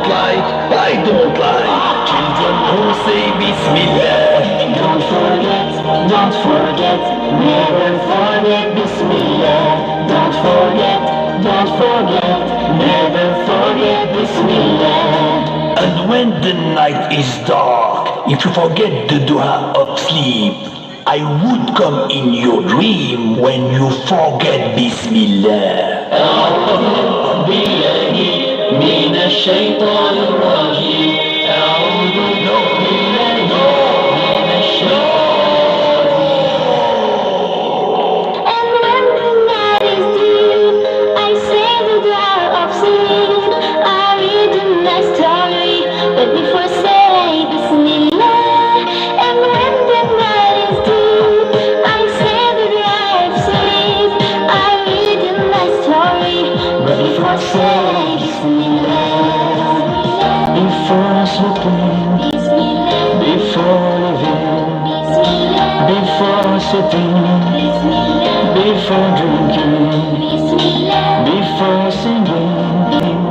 don't like children who say Bismillah. Don't forget, never forget Bismillah. Don't forget, never forget Bismillah. And when the night is dark, if you forget the dua of sleep, I would come in your dream when you forget Bismillah. أعوذ بالله من الشيطان الرجيم. أعوذ بالله من الشيطان الرجيم. And when the night is deep, I say the dua of sleep. I read the night story, but before say Bismillah. And when the night is deep, I say the dua of sleep. I read the night story, but before say Bismillah. Before sleeping, before living, before sitting, before drinking, before singing.